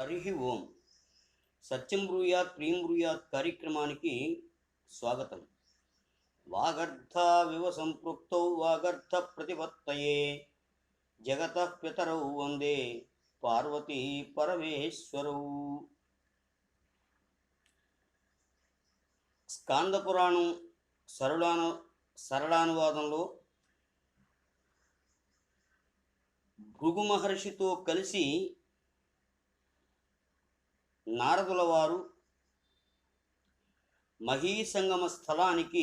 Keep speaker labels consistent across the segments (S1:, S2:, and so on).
S1: హరి ఓం. సత్యం బ్రూయాత్ ప్రియం బ్రూయాత్ కార్యక్రమానికి స్వాగతం. వాగర్థావివ సంపృక్తౌ వాగర్థ ప్రతిపత్తయే జగతః పితరౌ వందే పార్వతీ పరమేశ్వరౌ. స్కాంద పురాణం సరళానువాదంలో భృగు మహర్షితో కలిసి నారదుల వారు మహీసంగమ స్థలానికి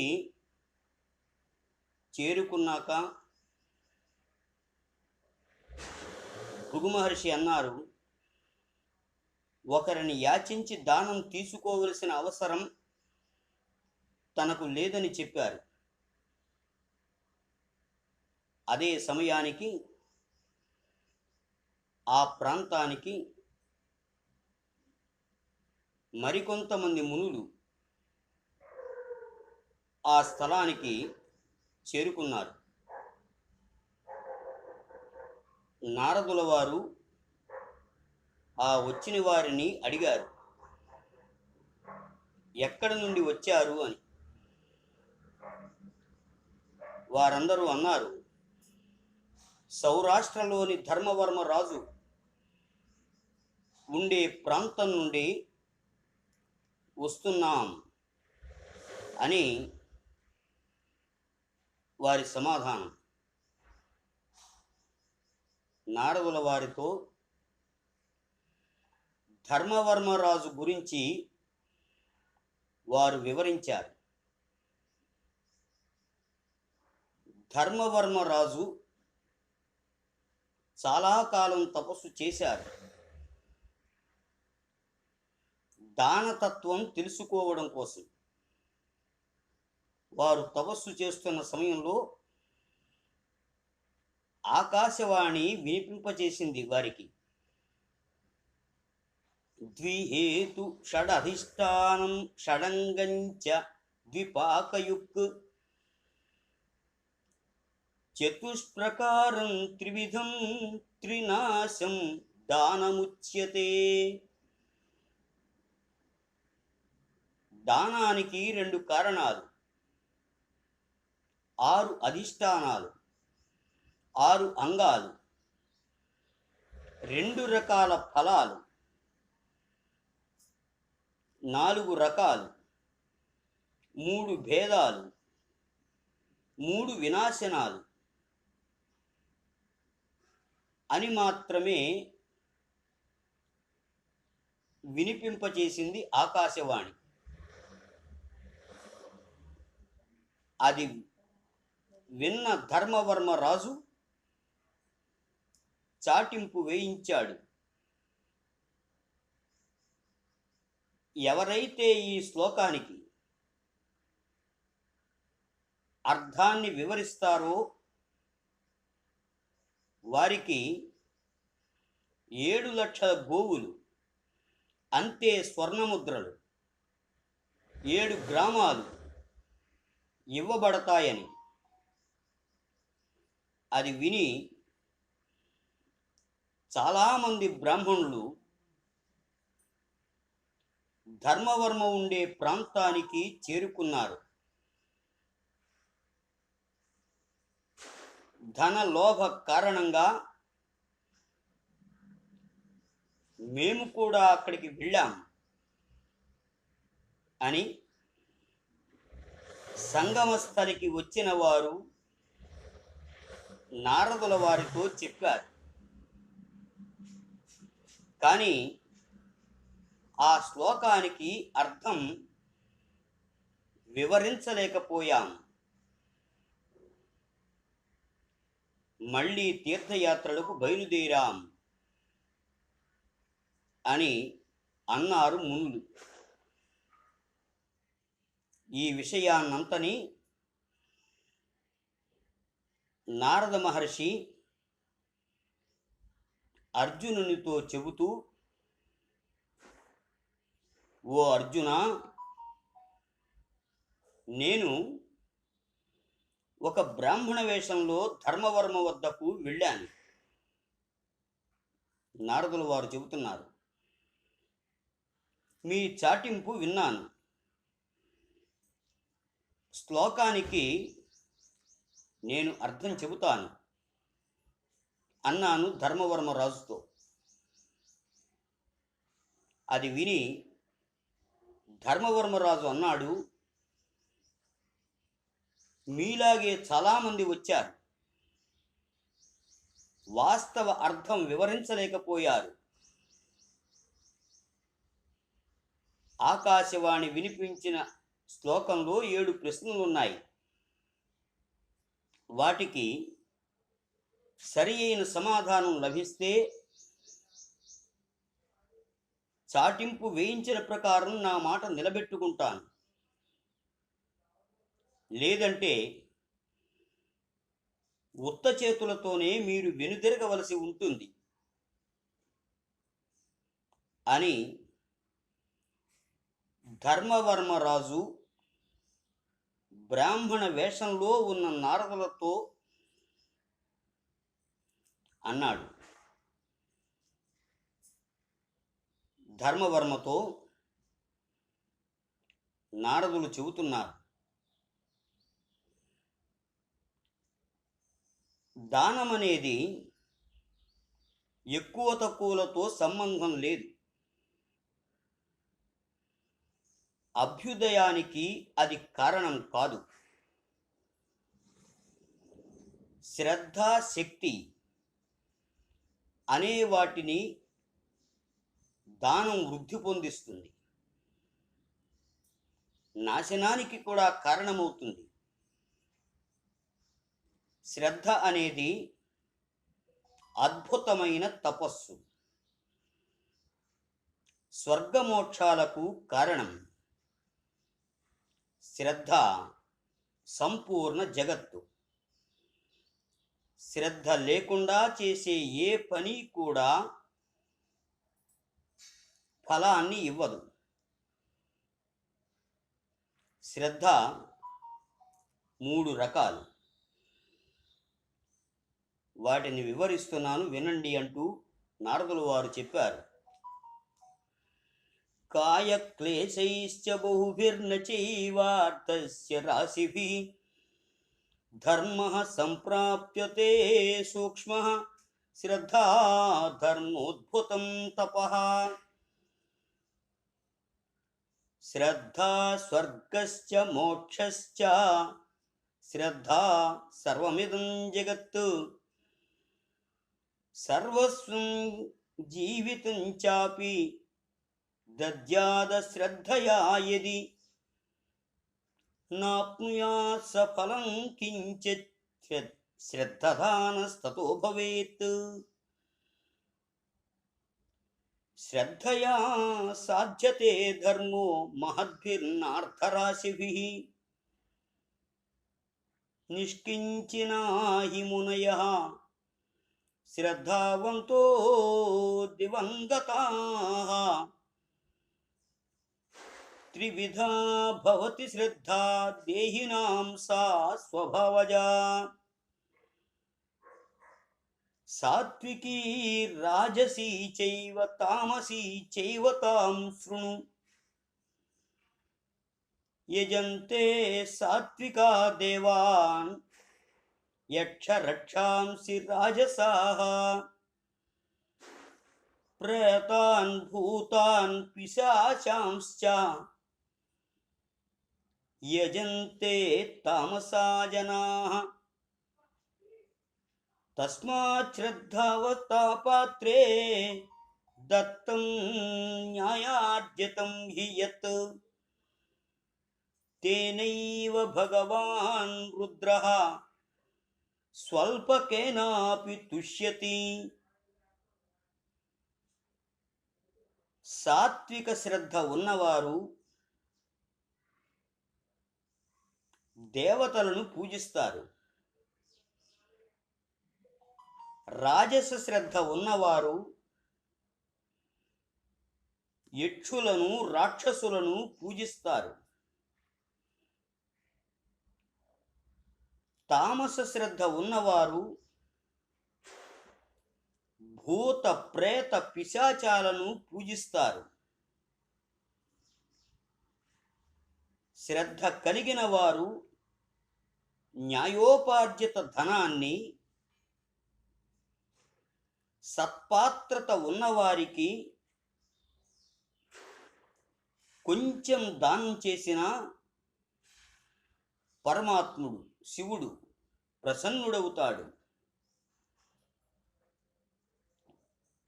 S1: చేరుకున్నాక భృగు మహర్షి అన్నారు, ఒకరిని యాచించి దానం తీసుకోవలసిన అవసరం తనకు లేదని చెప్పారు. అదే సమయానికి ఆ ప్రాంతానికి మరికొంతమంది మునులు ఆ స్థలానికి చేరుకున్నారు. నారదుల వారు ఆ వచ్చిన వారిని అడిగారు, ఎక్కడి నుండి వచ్చారు అని. వారందరూ అన్నారు, సౌరాష్ట్రలోని ధర్మవర్మ రాజు ఉండే ప్రాంతం నుండి వస్తున్నాం అని వారి సమాధానం. నారదుల వారితో ధర్మవర్మరాజు గురించి వారు వివరించారు. ధర్మవర్మరాజు చాలా కాలం తపస్సు చేశారు. దానతత్వం తెలుసుకోవడం కోసం వారు తపస్సు చేస్తున్న సమయంలో ఆకాశవాణి వినిపింపచేసింది వారికి. ద్విహేతు షడధిష్టానం షడంగంచ ద్విపాకయుక్ చతుష్ప్రకారం త్రివిధం త్రినాశం దానముచ్యతే. దానానికి 2 కారణాలు, 6 అధిష్టానాలు, 6 అంగాలు, 2 రకాల ఫలాలు, 4 రకాలు, 3 భేదాలు, 3 వినాశనాలు అని మాత్రమే వినిపింపచేసింది ఆకాశవాణి. అది విన్న ధర్మవర్మ రాజు చాటింపు వేయించాడు. ఎవరైతే ఈ శ్లోకానికి అర్థాన్ని వివరిస్తారో వారికి 7 లక్షల గోవులు, అంతే స్వర్ణముద్రలు, 7 గ్రామాలు ఇవ్వబడతాయని. అది విని చాలామంది బ్రాహ్మణులు ధర్మవర్మ ఉండే ప్రాంతానికి చేరుకున్నారు. ధనలోభ కారణంగా మేము కూడా అక్కడికి వెళ్ళాం అని సంగమస్థలికి వచ్చిన వారు నారదుల వారితో చెప్పారు. కానీ ఆ శ్లోకానికి అర్థం వివరించలేకపోయాం. మళ్ళీ తీర్థయాత్రలకు బయలుదేరాం అని అన్నారు మునులు. ఈ విషయాన్నంతని నారద మహర్షి అర్జునునితో చెబుతూ, ఓ అర్జున, నేను ఒక బ్రాహ్మణ వేషంలో ధర్మవర్మ వద్దకు వెళ్ళాను. నారదుల వారు చెబుతున్నారు, మీ చాటింపు విన్నాను. శ్లోకానికి నేను అర్థం చెబుతాను అన్నాను ధర్మవర్మరాజుతో. అది విని ధర్మవర్మరాజు అన్నాడు, మీలాగే చాలామంది వచ్చారు, వాస్తవ అర్థం వివరించలేకపోయారు. ఆకాశవాణి వినిపించిన శ్లోకంలో 7 ప్రశ్నలున్నాయి. వాటికి సరి అయిన సమాధానం లభిస్తే చాటింపు వేయించిన ప్రకారం నా మాట నిలబెట్టుకుంటాను. లేదంటే ఉత్త చేతులతోనే మీరు వెనుదిరగవలసి ఉంటుంది అని ధర్మవర్మరాజు బ్రాహ్మణ వేషంలో ఉన్న నారదులతో అన్నాడు. ధర్మవర్మతో నారదులు చెబుతున్నారు, దానం అనేది ఎక్కువ తక్కువలతో సంబంధం లేదు. అభ్యుదయానికి అది కారణం కాదు. శ్రద్ధ, శక్తి అనే వాటిని దానం వృద్ధి పొందిస్తుంది, నాశనానికి కూడా కారణమవుతుంది. శ్రద్ధ అనేది అద్భుతమైన తపస్సు, స్వర్గమోక్షాలకు కారణం. శ్రద్ధ సంపూర్ణ జగత్తు. శ్రద్ధ లేకుండా చేసే ఏ పని కూడా ఫలాన్ని ఇవ్వదు. శ్రద్ధ 3 రకాలు. వాటిని వివరిస్తున్నాను వినండి అంటూ నారదులు వారు చెప్పారు. కాయక్లేశైశ్చ బహుభిర్న చైవార్థస్య రాశిభిః ధర్మః సంప్రాప్యతే సూక్ష్మః శ్రద్ధా ధర్మోద్భుతం తపః. శ్రద్ధా స్వర్గశ్చ మోక్షశ్చ శ్రద్ధా సర్వమిదం జగత్. సర్వస్వం జీవితం చాపి దద్యాద శ్రద్ధయా యది నాప్నుయాత్ సఫలం కించిత్ శ్రద్ధదానస్తతో భవేత్. శ్రద్ధయా సాధ్యతే ధర్మో మహద్భిర్నార్థరాశిభిః నిష్కించినా హి మునయః శ్రద్ధావంతో దివంగతాః. త్రివిధా భవతి శ్రద్ధా దేహినాం సా స్వభావజా. సాత్వికీ రాజసీ చైవ తామసీ చైవ తాం శృణు. యజంతే సాత్వికా దేవాన్ యక్ష రక్షాంసి రాజసాః. ప్రేతాన్ భూతాన్ పిశాచాంశ్చ యజంతే తామసా జనాః. తస్మాత్ శ్రద్ధావతా పాత్రే దత్తం న్యాయార్జితం హి యత్ తేనైవ భగవాన్ రుద్రః స్వల్పకేనాపి తుష్యతి. సాత్విక శ్రద్ధ ఉన్నవారు దేవతలను పూజిస్తారు. రాజస శ్రద్ధ ఉన్నవారు యక్షులను రాక్షసులను పూజిస్తారు. తామస శ్రద్ధ ఉన్నవారు భూత ప్రేత పిశాచాలను పూజిస్తారు. శ్రద్ధ కలిగిన వారు న్యాయోపార్జిత ధనాన్ని సత్పాత్రత ఉన్నవారికి కొంచెం దానం చేసిన పరమాత్ముడు శివుడు ప్రసన్నుడవుతాడు.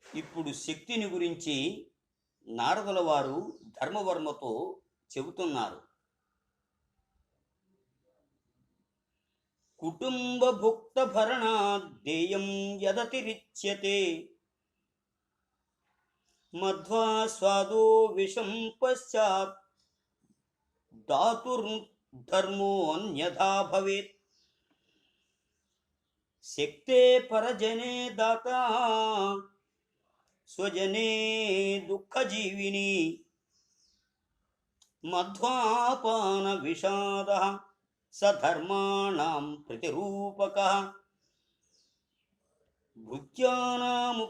S1: ఇప్పుడు శక్తిని గురించి నారదుల వారు ధర్మవర్మతో చెబుతున్నారు. కుటుంబ భుక్త భరణాదేయం యదతిరిచ్యతే మధ్వా స్వాదో విషం పశ్చాత్ దాతుర్ధర్మో అన్యథా భవేత్. శక్తే పరజనే దాతా స్వజనే దుఃఖజీవిని మధ్వాపాన విషాదః సధర్మాణం ప్రతిరూపకః. భృత్యానాముపరాధేన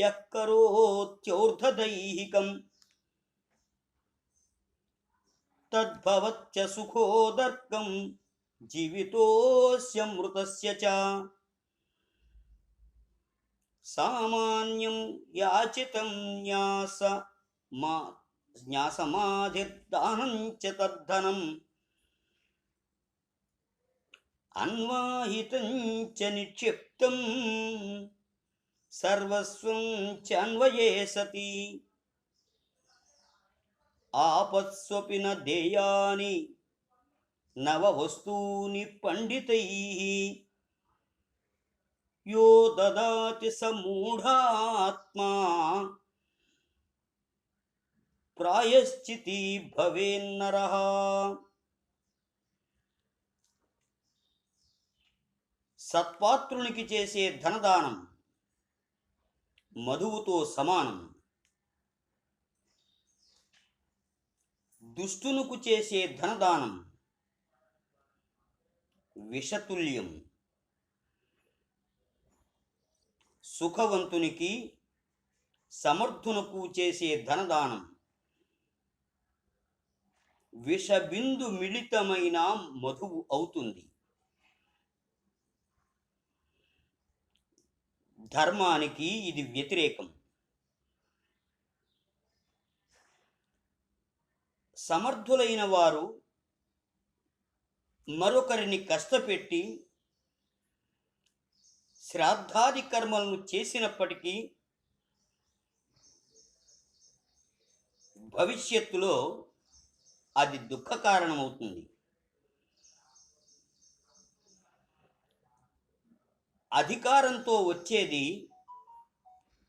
S1: యః కరోత్యోర్ధదైహికం తద్భవత్య సుఖోదర్కం జీవితోస్య మృతస్య చ. సామాన్యం యాచితం న్యాసమాధిర్దానం చ తద్ధనం అన్వాహితం చ నిక్షిప్తం సర్వస్వం చ అన్వయే సతి. ఆపత్స్వపి న దేయాని నవ వస్తూని పండితైః యో దదాతి స మూఢాత్మా ప్రాయశ్చితి భవేన్నరః. సత్పాత్రునికి చేసే ధనదానం మధువుతో సమానం. దుష్టునుకు చేసే ధనదానం విషతుల్యం. సుఖవంతునికి సమర్థునకు చేసే ధనదానం విషబిందు మిళితమైన మధువు అవుతుంది. ధర్మానికి ఇది వ్యతిరేకం. సమర్థులైన వారు మరొకరిని కష్టపెట్టి శ్రాద్ధాది కర్మలను చేసినప్పటికీ భవిష్యత్తులో అది దుఃఖ కారణమవుతుంది. అధికారంతో వచ్చేది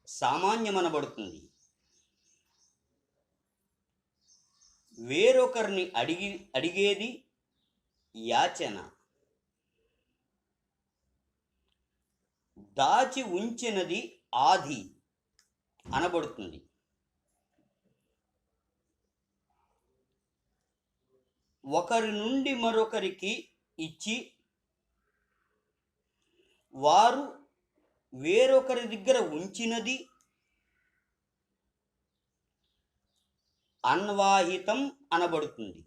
S1: సామాన్యమనబడుతుంది. వేరొకరిని అడిగేది యాచన. దాచి ఉంచినది ఆది అనబడుతుంది. ఒకరి నుండి మరొకరికి ఇచ్చి వారు వేరొకరి దగ్గర ఉంచినది అన్వాహితం అనబడుతుంది.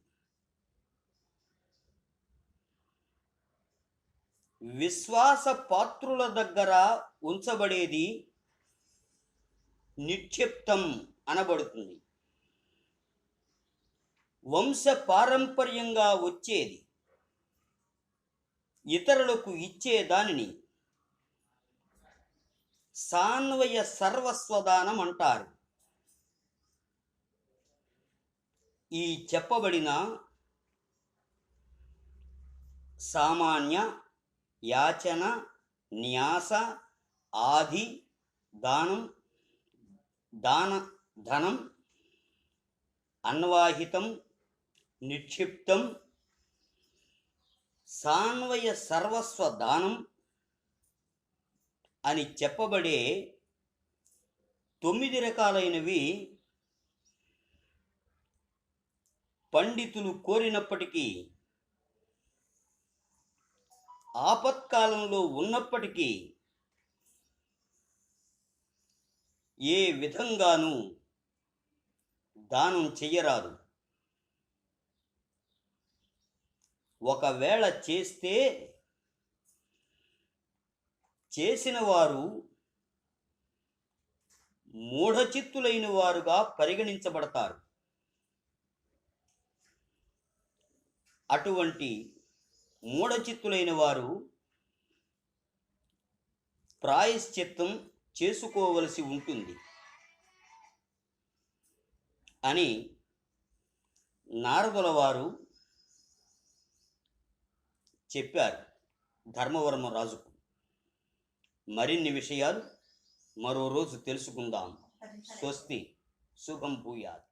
S1: విశ్వాస పాత్రుల దగ్గర ఉంచబడేది నిక్షిప్తం అనబడుతుంది. వంశ పారంపర్యంగా వచ్చేది ఇతరులకు ఇచ్చే దానిని సాన్వయ సర్వస్వదానం అంటారు. ఈ చెప్పబడిన సామాన్య, యాచన, న్యాస, ఆది, దానం, ధనం, అన్వాహితం, నిక్షిప్తం, సాన్వయ సర్వస్వ దానం అని చెప్పబడే 9 రకాలైనవి పండితులు కోరినప్పటికీ, ఆపత్కాలంలో ఉన్నప్పటికీ ఏ విధంగానూ దానం చెయ్యరాదు. ఒకవేళ చేస్తే చేసిన వారు మూఢచిత్తులైన వారుగా పరిగణించబడతారు. అటువంటి మూఢచిత్తులైన వారు ప్రాయశ్చిత్తం చేసుకోవలసి ఉంటుంది అని నారదుల వారు చెప్పారు ధర్మవర్మ రాజుకు. మరిన్ని విషయాలు మరో రోజు తెలుసుకుందాం. స్వస్తి. శుభం భూయాత్.